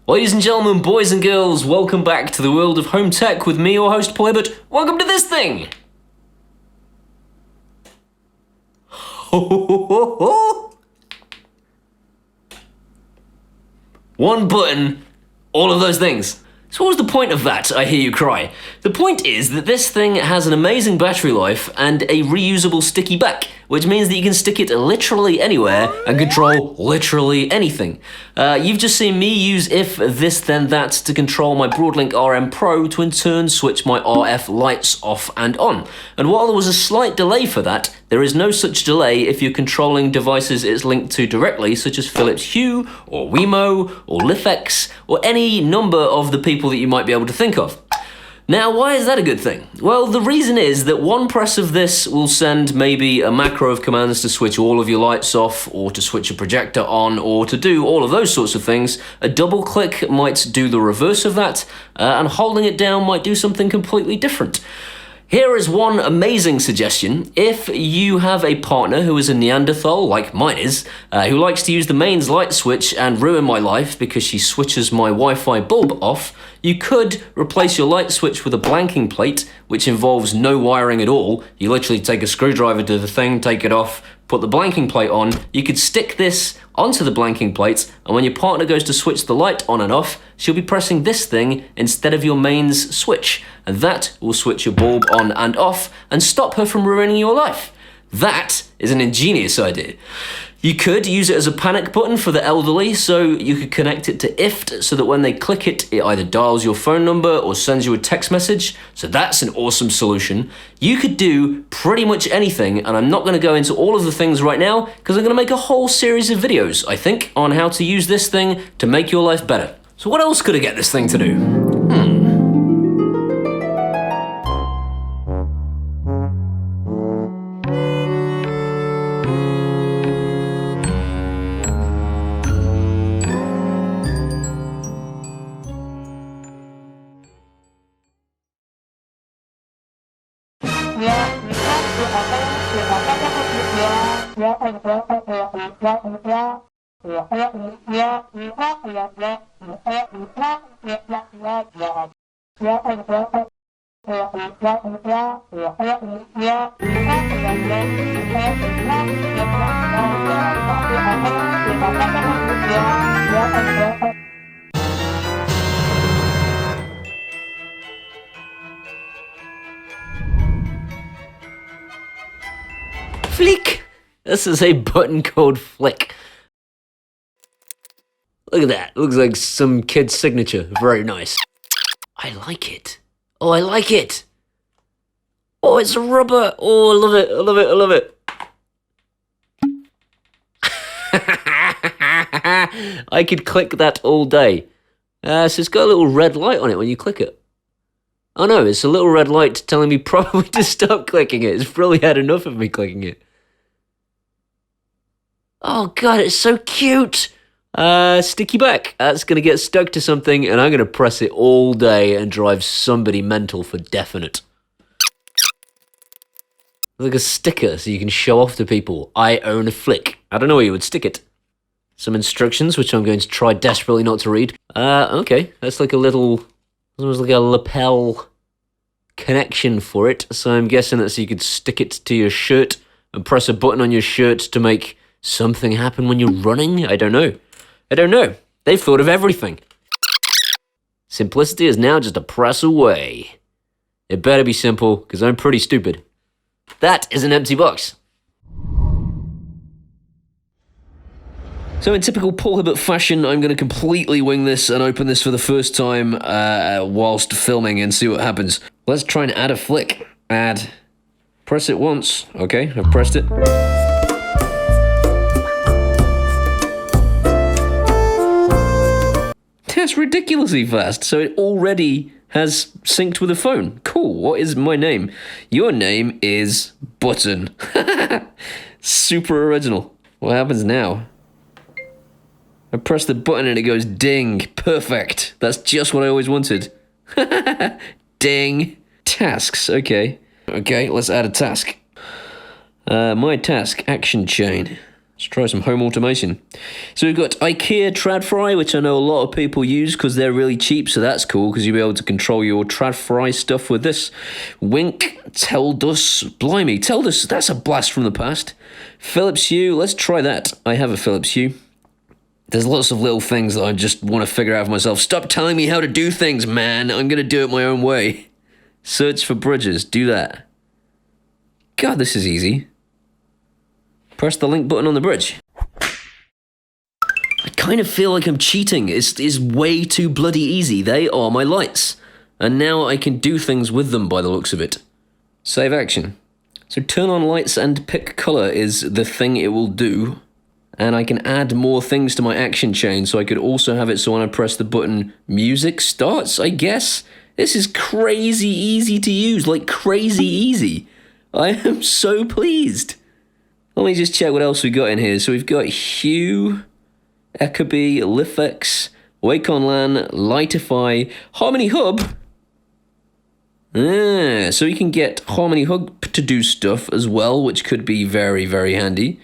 Ladies and gentlemen, boys and girls, welcome back to the world of home tech with me, your host, Paul Hibbert. Welcome to this thing! One button, all of those things. So what was the point of that, I hear you cry? The point is that this thing has an amazing battery life and a reusable sticky back, which means that you can stick it literally anywhere and control literally anything. You've just seen me use if, this, then that to control my Broadlink RM Pro to in turn switch my RF lights off and on. And while there was a slight delay for that, there is no such delay if you're controlling devices it's linked to directly, such as Philips Hue, or Wemo, or Flic, or any number of the people that you might be able to think of. Now, why is that a good thing? Well, the reason is that one press of this will send maybe a macro of commands to switch all of your lights off, or to switch a projector on, or to do all of those sorts of things. A double click might do the reverse of that, and holding it down might do something completely different. Here is one amazing suggestion. If you have a partner who is a Neanderthal, like mine is, who likes to use the mains light switch and ruin my life because she switches my Wi-Fi bulb off, you could replace your light switch with a blanking plate, which involves no wiring at all. You literally take a screwdriver to the thing, take it off, put the blanking plate on. You could stick this onto the blanking plate, and when your partner goes to switch the light on and off, she'll be pressing this thing instead of your mains switch, and that will switch your bulb on and off and stop her from ruining your life. That is an ingenious idea. You could use it as a panic button for the elderly, so you could connect it to IFTTT so that when they click it, it either dials your phone number or sends you a text message. So that's an awesome solution. You could do pretty much anything, and I'm not going to go into all of the things right now because I'm going to make a whole series of videos, I think, on how to use this thing to make your life better. So what else could I get this thing to do? Flic! This is a button called Flic. Look at that. Looks like some kid's signature. Very nice. I like it. Oh, I like it. Oh, it's rubber. Oh, I love it. I love it. I love it. I could click that all day. So it's got a little red light on it when you click it. Oh no, it's a little red light telling me probably to stop clicking it. It's probably had enough of me clicking it. Oh god, it's so cute. Sticky back. That's going to get stuck to something, and I'm going to press it all day and drive somebody mental for definite. Like a sticker so you can show off to people. I own a Flic. I don't know where you would stick it. Some instructions, which I'm going to try desperately not to read. Okay, that's like a little, almost like a lapel connection for it. So I'm guessing that's so you could stick it to your shirt and press a button on your shirt to make something happen when you're running? I don't know. I don't know. They've thought of everything. Simplicity is now just a press away. It better be simple, because I'm pretty stupid. That is an empty box. So in typical Paul Hibbert fashion, I'm going to completely wing this and open this for the first time whilst filming and see what happens. Let's try and add a Flic. Add. Press it once. Okay, I've pressed it. That's ridiculously fast. So it already has synced with the phone. Cool. What is my name? Your name is Button. Super original. What happens now? I press the button and it goes ding. Perfect. That's just what I always wanted. Ding. Tasks. Okay. Okay, let's add a task. My task, action chain. Let's try some home automation. So we've got IKEA trad fry, which I know a lot of people use because they're really cheap, so that's cool because you'll be able to control your trad fry stuff with this. Wink, Teldus, blimey, Teldus, that's a blast from the past. Philips Hue, let's try that. I have a Philips Hue. There's lots of little things that I just want to figure out for myself. Stop telling me how to do things, man. I'm going to do it my own way. Search for bridges, do that. God, this is easy. Press the link button on the bridge. I kind of feel like I'm cheating. It's way too bloody easy. They are my lights. And now I can do things with them by the looks of it. Save action. So turn on lights and pick color is the thing it will do. And I can add more things to my action chain, so I could also have it so when I press the button, music starts, I guess? This is crazy easy to use, like crazy easy. I am so pleased. Let me just check what else we got in here. So we've got Hue, Ecobee, Lifex, Wacom LAN, Lightify, Harmony Hub. So you can get Harmony Hub to do stuff as well, which could be very, very handy.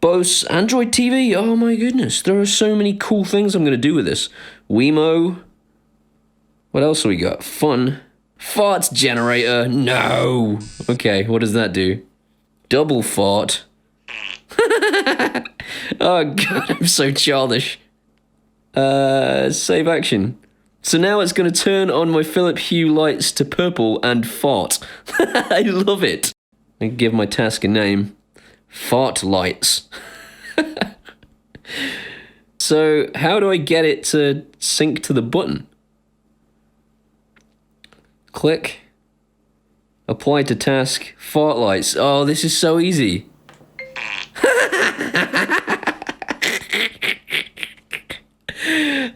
Bose, Android TV, oh my goodness. There are so many cool things I'm going to do with this. Wemo. What else have we got? Fun. Farts generator, no. Okay, what does that do? Double fart. Oh god, I'm so childish. Save action. So now it's going to turn on my Philips Hue lights to purple and fart. I love it. I can give my task a name. Fart lights. So how do I get it to sync to the button? Click. Apply to task. Fart lights. Oh, this is so easy.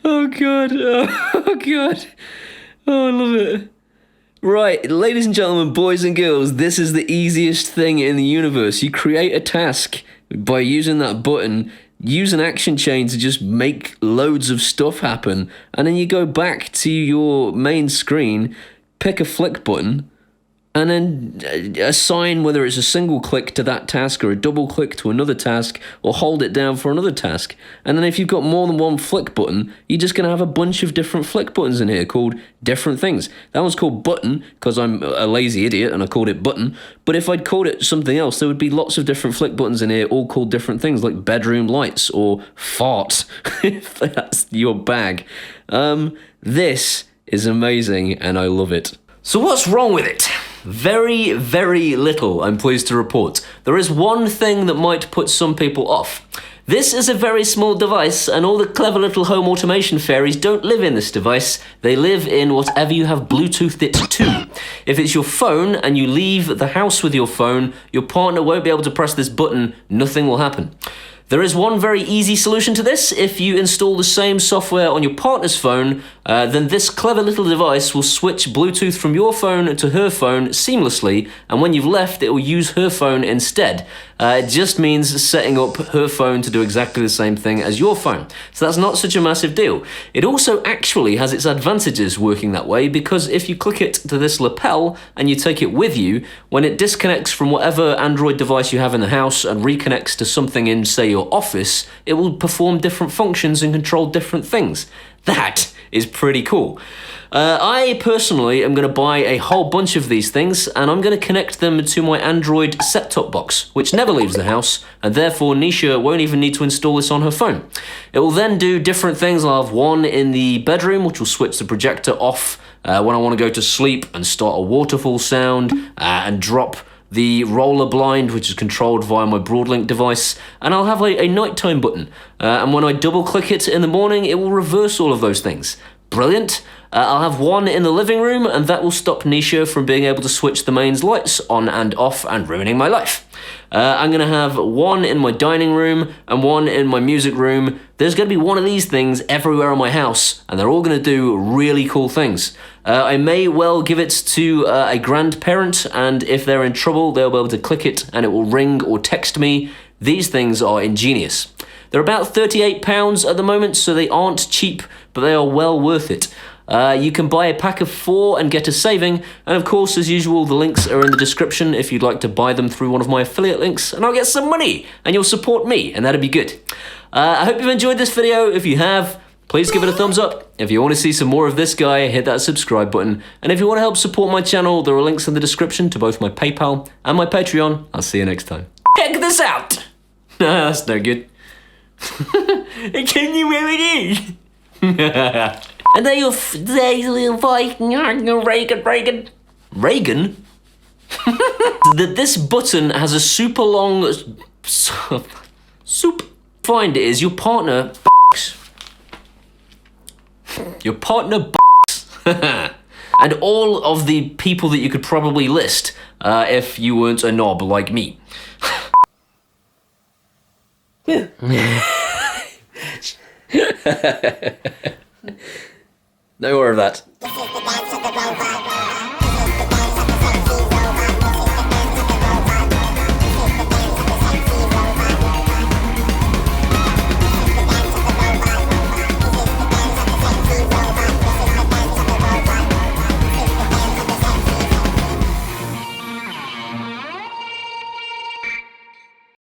Oh god, oh god, oh I love it. Right, ladies and gentlemen, boys and girls, this is the easiest thing in the universe. You create a task by using that button, use an action chain to just make loads of stuff happen, and then you go back to your main screen, pick a flick button, and then assign whether it's a single click to that task or a double click to another task or hold it down for another task. And then if you've got more than one flick button, you're just going to have a bunch of different flick buttons in here called different things. That one's called button because I'm a lazy idiot and I called it button. But if I'd called it something else, there would be lots of different flick buttons in here all called different things like bedroom lights or fart, if that's your bag. This is amazing and I love it. So what's wrong with it? Very, very little, I'm pleased to report. There is one thing that might put some people off. This is a very small device, and all the clever little home automation fairies don't live in this device. They live in whatever you have Bluetoothed it to. If it's your phone and you leave the house with your phone, your partner won't be able to press this button. Nothing will happen. There is one very easy solution to this. If you install the same software on your partner's phone, then this clever little device will switch Bluetooth from your phone to her phone seamlessly, and when you've left, it will use her phone instead. It just means setting up her phone to do exactly the same thing as your phone. So that's not such a massive deal. It also actually has its advantages working that way, because if you click it to this lapel and you take it with you, when it disconnects from whatever Android device you have in the house and reconnects to something in, say, your office, it will perform different functions and control different things. That is pretty cool. I personally am going to buy a whole bunch of these things, and I'm going to connect them to my Android set-top box, which never leaves the house, and therefore Nisha won't even need to install this on her phone. It will then do different things. I'll have one in the bedroom, which will switch the projector off when I want to go to sleep and start a waterfall sound and drop the roller blind, which is controlled via my Broadlink device, and I'll have a nighttime button. And when I double click it in the morning, it will reverse all of those things. Brilliant. I'll have one in the living room, and that will stop Nisha from being able to switch the mains lights on and off and ruining my life. I'm going to have one in my dining room and one in my music room. There's going to be one of these things everywhere in my house, and they're all going to do really cool things. I may well give it to a grandparent, and if they're in trouble, they'll be able to click it and it will ring or text me. These things are ingenious. They're about £38 at the moment, so they aren't cheap, but they are well worth it. You can buy a pack of 4 and get a saving, and of course, as usual, the links are in the description if you'd like to buy them through one of my affiliate links, and I'll get some money, and you'll support me, and that'd be good. I hope you've enjoyed this video. If you have, please give it a thumbs up. If you want to see some more of this guy, hit that subscribe button, and if you want to help support my channel, there are links in the description to both my PayPal and my Patreon. I'll see you next time. Check this out! That's no good. Can you where it is? And they Reagan? That this button has a super long soup. Find it is your partner your partner and all of the people that you could probably list if you weren't a knob like me. No more of that.